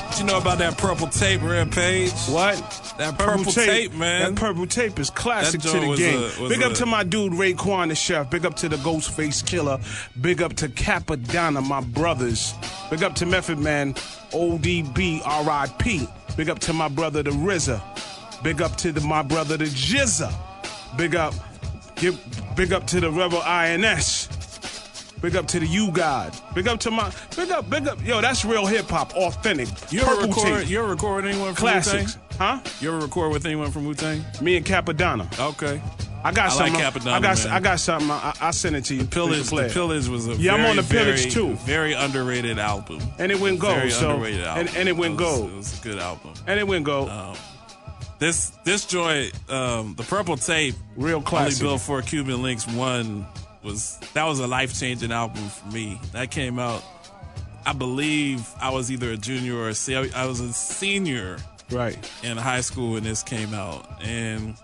What you know about that purple tape, Rampage? What? That purple tape, man. That purple tape is classic That to the joint game. Big up to my dude Raekwon the Chef. Big up to the Ghostface Killer. Big up to Capadonna, my brothers. Big up to Method Man, ODB, R.I.P. Big up to my brother the RZA. Big up to my brother the Jizza. Big up to the Rebel INS. Big up to the U God. Big up. Yo, that's real hip hop, authentic. You ever record with anyone from Classics. Wu-Tang? Huh? You ever record with anyone from Wu-Tang? Me and Capadonna. Okay. I got something. Like Capadonna, I got something. I sent it to you. The Pillage was a I'm on the Pillage too. Very underrated album. And it went gold. Very underrated album. And it went gold. It was a good album. And it went gold. This joint, the Purple Tape, real classic. Only Built for Cuban Links 1 was a life-changing album for me. That came out, I believe I was either a junior or I was a senior in high school when this came out. And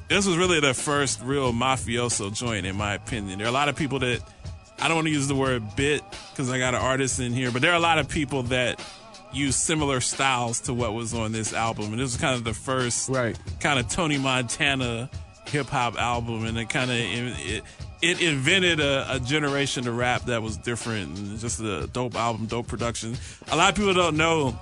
this was really the first real mafioso joint, in my opinion. There are a lot of people that, I don't want to use the word bit because I got an artist in here, but there are a lot of people that use similar styles to what was on this album. And this was kind of the first kind of Tony Montana hip-hop album, and it invented a generation of rap that was different, and just a dope album, dope production. A lot of people don't know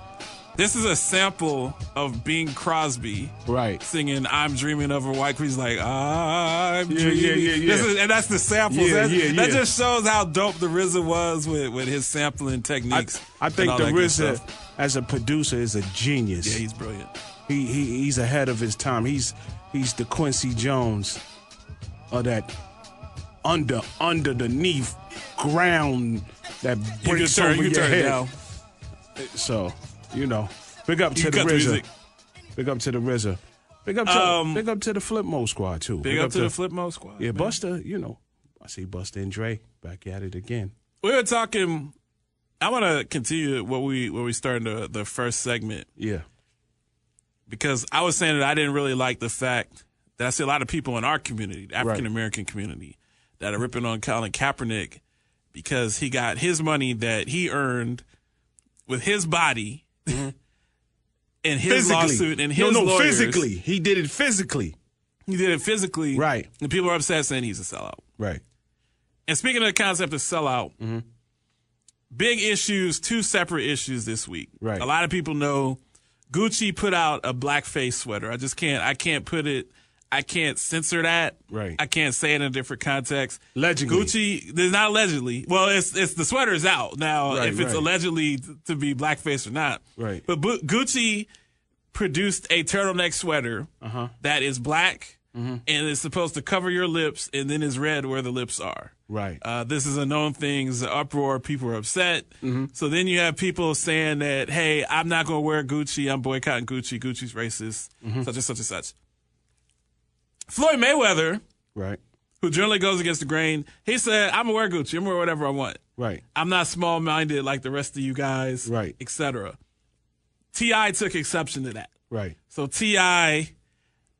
this is a sample of Bing Crosby singing I'm Dreaming of a White Queen. He's like, I'm dreaming. And that's the samples. That just shows how dope the RZA was with his sampling techniques. I think the RZA, as a producer, is a genius. Yeah, he's brilliant. He's ahead of his time. He's the Quincy Jones of that underneath ground that breaks over your head. Down. So, big up to the RZA. Big up to the RZA. Big up to the Flip Mode Squad too. Big up to the Flip Mode Squad. Yeah, man. Busta. I see Busta and Dre back at it again. We were talking. I want to continue what we started the first segment. Yeah. Because I was saying that I didn't really like the fact that I see a lot of people in our community, the African American community, that are ripping on Colin Kaepernick because he got his money that he earned with his body and his lawsuit and his lawyers. Physically. He did it physically. Right. And people are upset saying he's a sellout. Right. And speaking of the concept of sellout, big issues, two separate issues this week. Right. A lot of people know Gucci put out a blackface sweater. I can't censor that. Right. I can't say it in a different context. Allegedly. Gucci, there's not allegedly. Well, it's the sweater's out now. If it's allegedly to be blackface or not. Right. But Gucci produced a turtleneck sweater that is black and is supposed to cover your lips and then is red where the lips are. Right. This is a known thing. It's an uproar. People are upset. So then you have people saying that, hey, I'm not going to wear Gucci. I'm boycotting Gucci. Gucci's racist. Such and such and such. Floyd Mayweather, who generally goes against the grain, he said, I'm going to wear Gucci. I'm going to wear whatever I want. Right. I'm not small-minded like the rest of you guys, etc. T.I. took exception to that. Right. So T.I.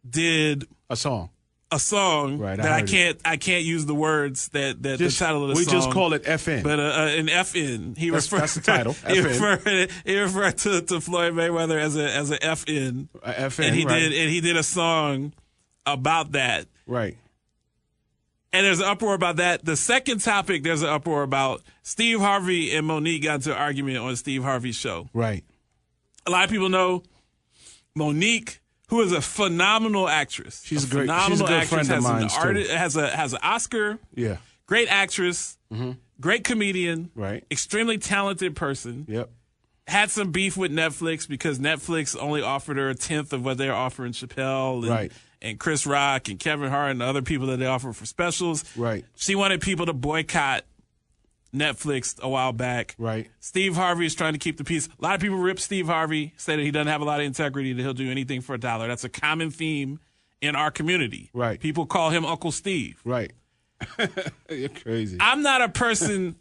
did a song that I can't use the words that the title of the song. We just call it FN. But an FN. That's the title. He referred to Floyd Mayweather as a FN. FN. And he did a song about that. Right. And there's an uproar about that. The second topic, there's an uproar about Steve Harvey and Monique got into an argument on Steve Harvey's show. Right. A lot of people know Monique, who is a phenomenal actress. She's a good friend of mine too. Has an Oscar. Yeah. Great actress. Great comedian. Right. Extremely talented person. Yep. Had some beef with Netflix because Netflix only offered her a tenth of what they're offering Chappelle and Chris Rock and Kevin Hart and other people that they offer for specials. Right. She wanted people to boycott Netflix a while back. Right. Steve Harvey is trying to keep the peace. A lot of people rip Steve Harvey, say that he doesn't have a lot of integrity, that he'll do anything for $1. That's a common theme in our community. Right. People call him Uncle Steve. Right. You're crazy. I'm not a person,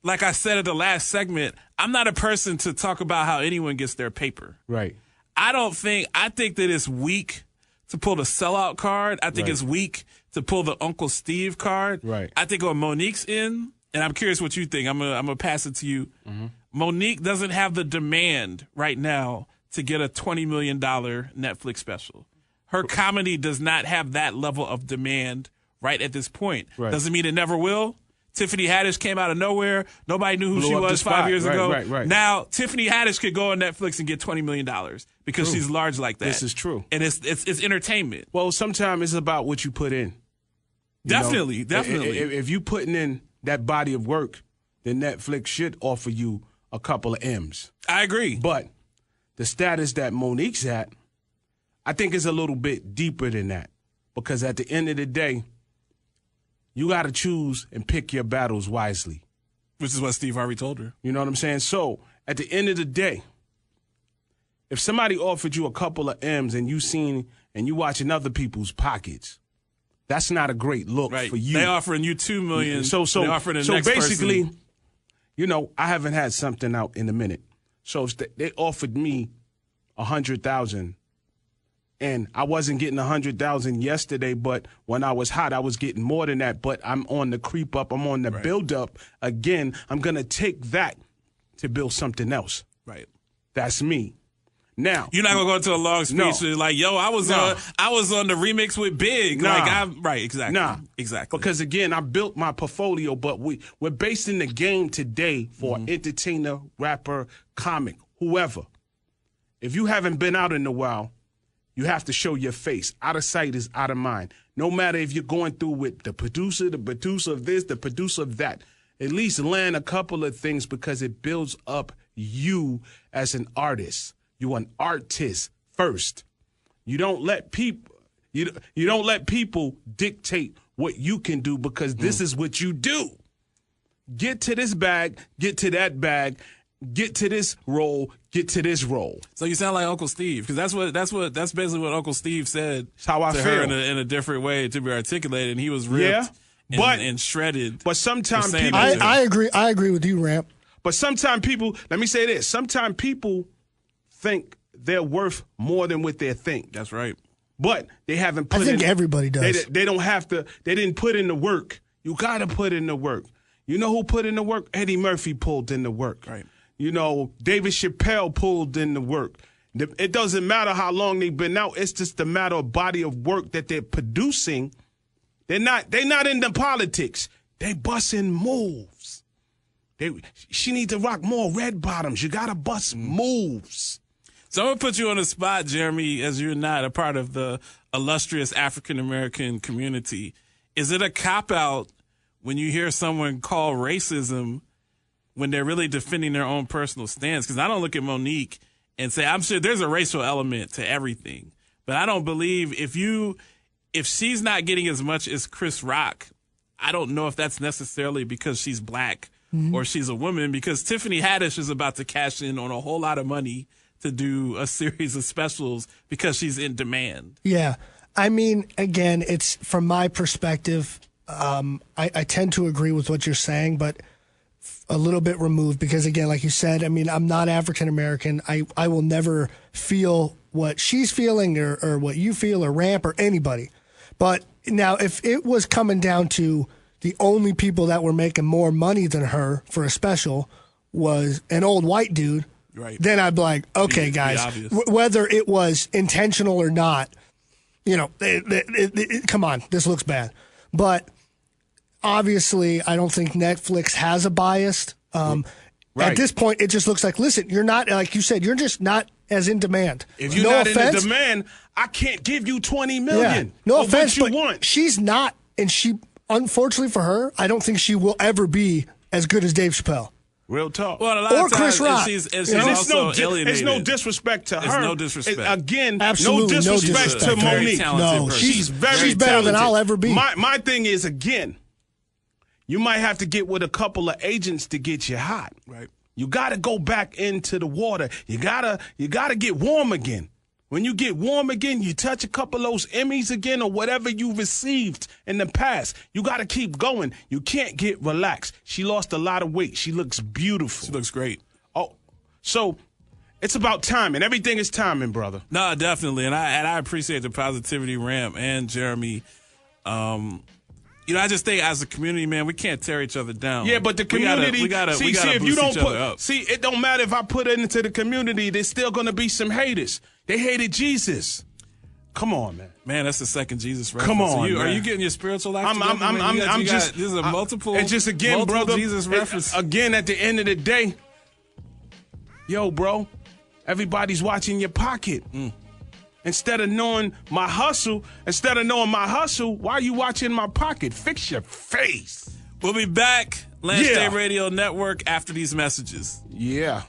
like I said at the last segment, I'm not a person to talk about how anyone gets their paper. Right. I think that it's weak to pull the sellout card. I think it's weak to pull the Uncle Steve card. Right. I think on Monique's end, and I'm curious what you think. I'm gonna pass it to you. Mm-hmm. Monique doesn't have the demand right now to get a $20 million Netflix special. Her comedy does not have that level of demand right at this point. Right. Doesn't mean it never will. Tiffany Haddish came out of nowhere. Nobody knew who she was 5 years ago. Right. Now, Tiffany Haddish could go on Netflix and get $20 million because she's large like that. This is true. And it's entertainment. Well, sometimes it's about what you put in. Definitely. If you putting in that body of work, then Netflix should offer you a couple of M's. I agree. But the status that Monique's at, I think is a little bit deeper than that. Because at the end of the day, you got to choose and pick your battles wisely. Which is what Steve Harvey told her. You know what I'm saying? So, at the end of the day, if somebody offered you a couple of M's and you watching other people's pockets, that's not a great look for you. They offering you $2 million. So next basically, person. I haven't had something out in a minute. So they offered me $100,000. And I wasn't getting $100,000 yesterday, but when I was hot, I was getting more than that. But I'm on the creep up. I'm on the build up. Again, I'm going to take that to build something else. Right. That's me. Now you're not gonna go into a long speech like, "Yo, I was on the remix with Big." Exactly. Because again, I built my portfolio, but we're basing the game today for entertainer, rapper, comic, whoever. If you haven't been out in a while, you have to show your face. Out of sight is out of mind. No matter if you're going through with the producer of this, the producer of that. At least land a couple of things because it builds up you as an artist. You're an artist first. You don't let people you don't let people dictate what you can do because this is what you do. Get to this bag, get to that bag, get to this role, get to this role. So you sound like Uncle Steve because that's basically what Uncle Steve said. That's how I to feel. Her in a different way to be articulated, and he was ripped and shredded. But sometimes people, I agree with you, Ramp. But sometimes people, let me say this: sometimes people think they're worth more than what they think. That's right. But they haven't put I think everybody does. They don't have to. They didn't put in the work. You got to put in the work. You know who put in the work? Eddie Murphy pulled in the work. Right. David Chappelle pulled in the work. It doesn't matter how long they've been out. It's just a matter of body of work that they're producing. They're not into politics. They busting moves. She needs to rock more red bottoms. You got to bust moves. So I'm going to put you on the spot, Jeremy, as you're not a part of the illustrious African-American community. Is it a cop-out when you hear someone call racism when they're really defending their own personal stance? Because I don't look at Monique and say, I'm sure there's a racial element to everything. But I don't believe if she's not getting as much as Chris Rock, I don't know if that's necessarily because she's black or she's a woman, because Tiffany Haddish is about to cash in on a whole lot of money to do a series of specials because she's in demand. Yeah. I mean, again, it's from my perspective, I tend to agree with what you're saying, but a little bit removed because, again, like you said, I mean, I'm not African-American. I will never feel what she's feeling or what you feel or Ramp or anybody. But now if it was coming down to the only people that were making more money than her for a special was an old white dude, right, then I'd be like, okay, guys, whether it was intentional or not, come on, this looks bad. But obviously, I don't think Netflix has a bias. Right. At this point, it just looks like, listen, you're not, like you said, you're just not as in demand. If you're not in the demand, I can't give you $20 million. Yeah. No offense, what you but want. She's not, and she, unfortunately for her, I don't think she will ever be as good as Dave Chappelle. Real talk. Well, a lot or of times, Chris Rock. She's also alienated. It's no disrespect to her. It's no disrespect. Again, absolutely no disrespect to Monique. No, she's better talented. than I'll ever be. My thing is, again, you might have to get with a couple of agents to get you hot. Right. You got to go back into the water. You gotta get warm again. When you get warm again, you touch a couple of those Emmys again or whatever you received in the past. You got to keep going. You can't get relaxed. She lost a lot of weight. She looks beautiful. She looks great. Oh, so it's about timing. Everything is timing, brother. No, definitely. And I appreciate the positivity, Ramp and Jeremy. I just think as a community, man, we can't tear each other down. Yeah, but the community. We gotta see, boost if you don't each other up. See, it don't matter if I put it into the community. There's still gonna be some haters. They hated Jesus. Come on, man. Man, that's the second Jesus reference. Come on, are you getting your spiritual life? I'm just. This is a multiple. It's just again, brother. Jesus reference. Again, at the end of the day, yo, bro, everybody's watching your pocket. Instead of knowing my hustle, why are you watching my pocket? Fix your face. We'll be back, Lance Day Radio Network, after these messages. Yeah.